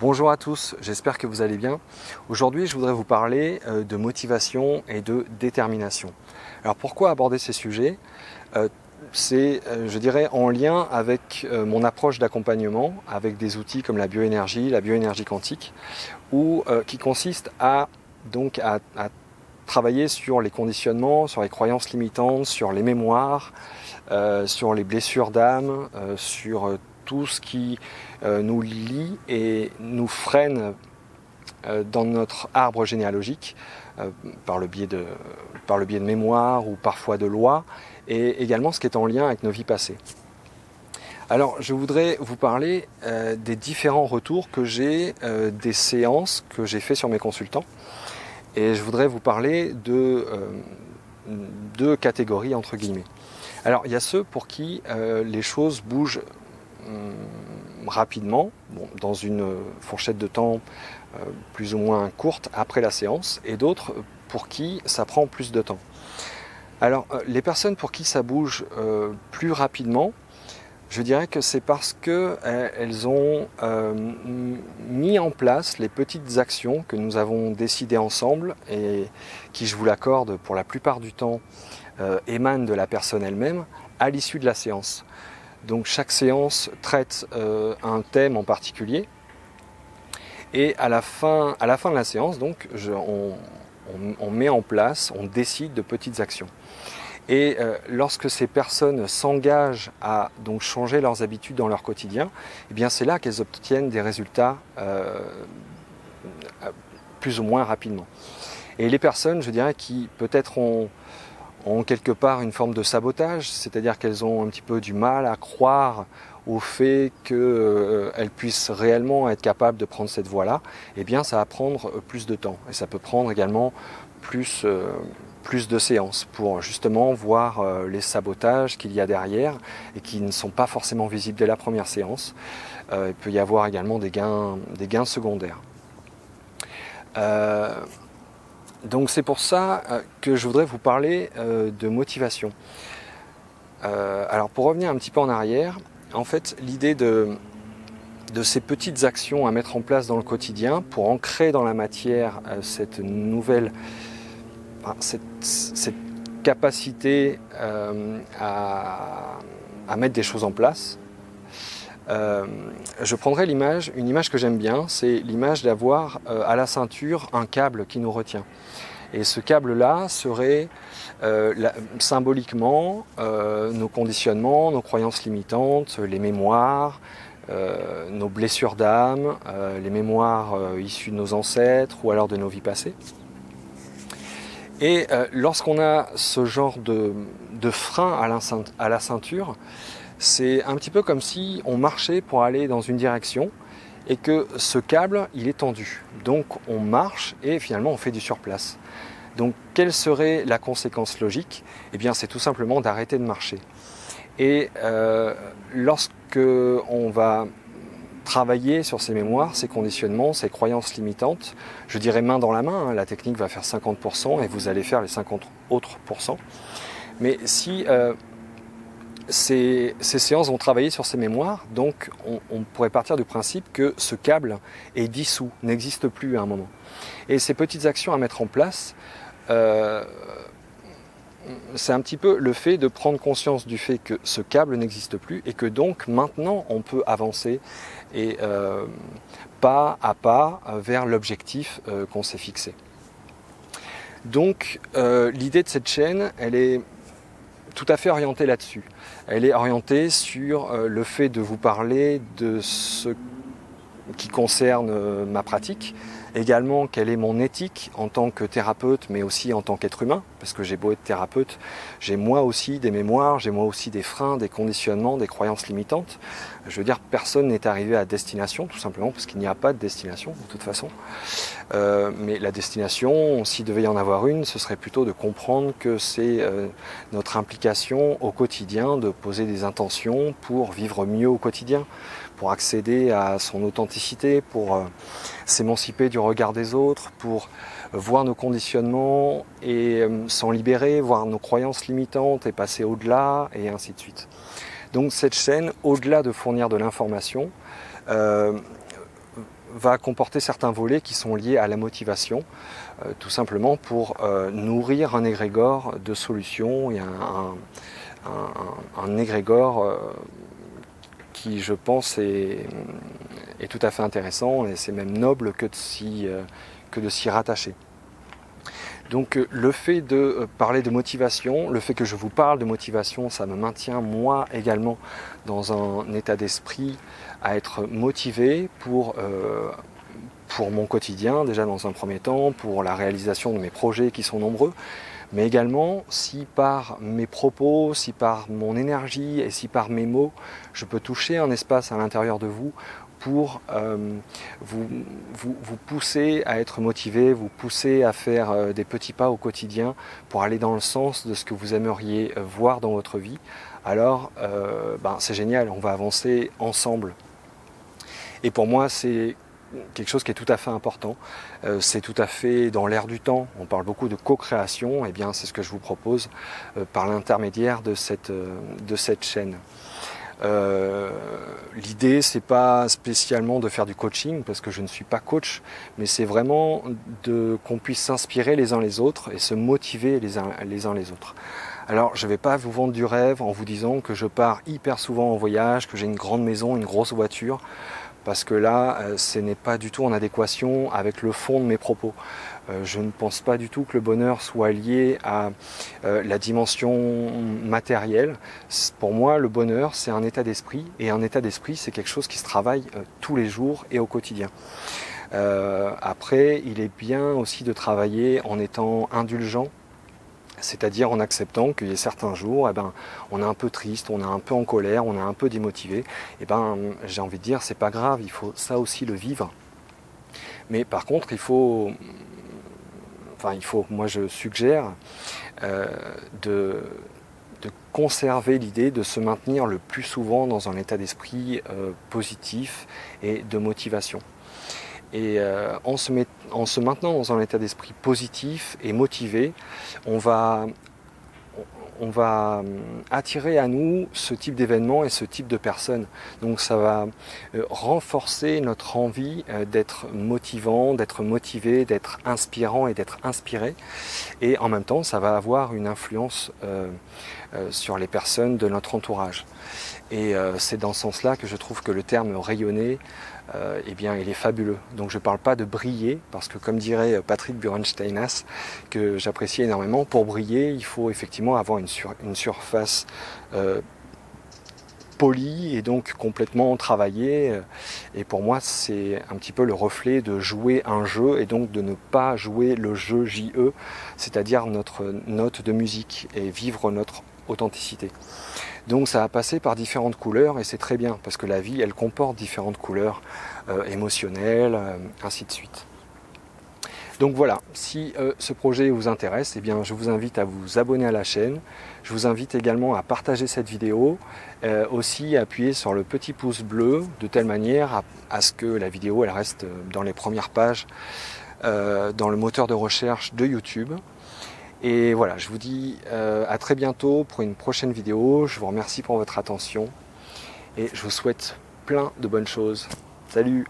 Bonjour à tous, j'espère que vous allez bien. Aujourd'hui, je voudrais vous parler de motivation et de détermination. Alors pourquoi aborder ces sujets? C'est, je dirais, en lien avec mon approche d'accompagnement, avec des outils comme la bioénergie quantique, qui consiste à travailler sur les conditionnements, sur les croyances limitantes, sur les mémoires, sur les blessures d'âme, sur tout ce qui nous lie et nous freine dans notre arbre généalogique par le biais de mémoire ou parfois de lois, et également ce qui est en lien avec nos vies passées. Alors je voudrais vous parler des différents retours que j'ai des séances que j'ai fait sur mes consultants, et je voudrais vous parler de deux catégories entre guillemets. Alors il y a ceux pour qui les choses bougent rapidement, dans une fourchette de temps plus ou moins courte après la séance, et d'autres pour qui ça prend plus de temps. Alors les personnes pour qui ça bouge plus rapidement, je dirais que c'est parce qu'elles ont mis en place les petites actions que nous avons décidées ensemble et qui, je vous l'accorde, pour la plupart du temps émanent de la personne elle-même à l'issue de la séance. Donc chaque séance traite un thème en particulier, et à la fin de la séance, donc, on met en place, on décide de petites actions. Et lorsque ces personnes s'engagent à donc changer leurs habitudes dans leur quotidien, eh bien c'est là qu'elles obtiennent des résultats plus ou moins rapidement. Et les personnes, je dirais, qui peut-être ont quelque part une forme de sabotage, c'est-à-dire qu'elles ont un petit peu du mal à croire au fait qu'elles puissent réellement être capables de prendre cette voie-là, eh bien ça va prendre plus de temps. Et ça peut prendre également plus de séances pour justement voir les sabotages qu'il y a derrière et qui ne sont pas forcément visibles dès la première séance. Il peut y avoir également des gains secondaires. Donc c'est pour ça que je voudrais vous parler de motivation. Alors pour revenir un petit peu en arrière, en fait l'idée de ces petites actions à mettre en place dans le quotidien pour ancrer dans la matière cette nouvelle, cette capacité à mettre des choses en place. Je prendrai une image que j'aime bien, c'est l'image d'avoir à la ceinture un câble qui nous retient. Et ce câble-là serait symboliquement nos conditionnements, nos croyances limitantes, les mémoires, nos blessures d'âme, les mémoires issues de nos ancêtres ou alors de nos vies passées. Et lorsqu'on a ce genre de frein à la ceinture, c'est un petit peu comme si on marchait pour aller dans une direction et que ce câble, il est tendu. Donc on marche et finalement on fait du surplace. Donc quelle serait la conséquence logique? Eh bien c'est tout simplement d'arrêter de marcher. Et lorsque on va travailler sur ces mémoires, ces conditionnements, ces croyances limitantes, je dirais main dans la main, la technique va faire 50% et vous allez faire les 50 autres %. Mais si ces séances vont travailler sur ces mémoires, donc on pourrait partir du principe que ce câble est dissous, n'existe plus à un moment. Et ces petites actions à mettre en place, c'est un petit peu le fait de prendre conscience du fait que ce câble n'existe plus et que donc maintenant on peut avancer et pas à pas vers l'objectif qu'on s'est fixé. Donc l'idée de cette chaîne, elle est tout à fait orientée là-dessus. Elle est orientée sur le fait de vous parler de ce qui concerne ma pratique, également quelle est mon éthique en tant que thérapeute, mais aussi en tant qu'être humain, parce que j'ai beau être thérapeute, j'ai moi aussi des mémoires, j'ai moi aussi des freins, des conditionnements, des croyances limitantes. Je veux dire, personne n'est arrivé à destination, tout simplement parce qu'il n'y a pas de destination, de toute façon. Mais la destination, s'il devait y en avoir une, ce serait plutôt de comprendre que c'est notre implication au quotidien, de poser des intentions pour vivre mieux au quotidien, pour accéder à son authenticité, pour s'émanciper du regard des autres, pour voir nos conditionnements et s'en libérer, voir nos croyances limitantes et passer au-delà, et ainsi de suite. Donc cette chaîne, au-delà de fournir de l'information, va comporter certains volets qui sont liés à la motivation, tout simplement pour nourrir un égrégore de solutions et un égrégore qui, je pense, est tout à fait intéressant, et c'est même noble que de s'y rattacher. Donc le fait de parler de motivation, le fait que je vous parle de motivation, ça me maintient moi également dans un état d'esprit à être motivé pour mon quotidien, déjà dans un premier temps, pour la réalisation de mes projets qui sont nombreux, mais également si par mes propos, si par mon énergie et si par mes mots, je peux toucher un espace à l'intérieur de vous pour vous pousser à être motivé, vous pousser à faire des petits pas au quotidien pour aller dans le sens de ce que vous aimeriez voir dans votre vie, alors c'est génial, on va avancer ensemble. Et pour moi, c'est quelque chose qui est tout à fait important, c'est tout à fait dans l'air du temps. On parle beaucoup de co-création, et bien c'est ce que je vous propose par l'intermédiaire de cette chaîne. L'idée, c'est pas spécialement de faire du coaching parce que je ne suis pas coach, mais c'est vraiment qu'on puisse s'inspirer les uns les autres et se motiver les uns les autres. Alors je ne vais pas vous vendre du rêve en vous disant que je pars hyper souvent en voyage, que j'ai une grande maison, une grosse voiture, parce que là, ce n'est pas du tout en adéquation avec le fond de mes propos. Je ne pense pas du tout que le bonheur soit lié à la dimension matérielle. Pour moi, le bonheur, c'est un état d'esprit, et un état d'esprit, c'est quelque chose qui se travaille tous les jours et au quotidien. Après, il est bien aussi de travailler en étant indulgent, c'est-à-dire en acceptant qu'il y ait certains jours, on est un peu triste, on est un peu en colère, on est un peu démotivé. J'ai envie de dire, c'est pas grave, il faut ça aussi le vivre. Mais par contre, moi je suggère de conserver l'idée de se maintenir le plus souvent dans un état d'esprit positif et de motivation. Et en se maintenant dans un état d'esprit positif et motivé, on va attirer à nous ce type d'événements et ce type de personnes. Donc ça va renforcer notre envie d'être motivant, d'être motivé, d'être inspirant et d'être inspiré. Et en même temps, ça va avoir une influence sur les personnes de notre entourage. Et c'est dans ce sens-là que je trouve que le terme rayonner, il est fabuleux. Donc je ne parle pas de briller, parce que comme dirait Patrick Burensteinas, que j'apprécie énormément, pour briller, il faut effectivement avoir une surface polie et donc complètement travaillée. Et pour moi, c'est un petit peu le reflet de jouer un jeu et donc de ne pas jouer le jeu JE, c'est-à-dire notre note de musique, et vivre notre authenticité. Donc ça a passé par différentes couleurs, et c'est très bien parce que la vie, elle comporte différentes couleurs émotionnelles, ainsi de suite. Donc voilà, si ce projet vous intéresse, je vous invite à vous abonner à la chaîne. Je vous invite également à partager cette vidéo, aussi à appuyer sur le petit pouce bleu de telle manière à ce que la vidéo elle reste dans les premières pages dans le moteur de recherche de YouTube. Et voilà, je vous dis à très bientôt pour une prochaine vidéo. Je vous remercie pour votre attention et je vous souhaite plein de bonnes choses. Salut!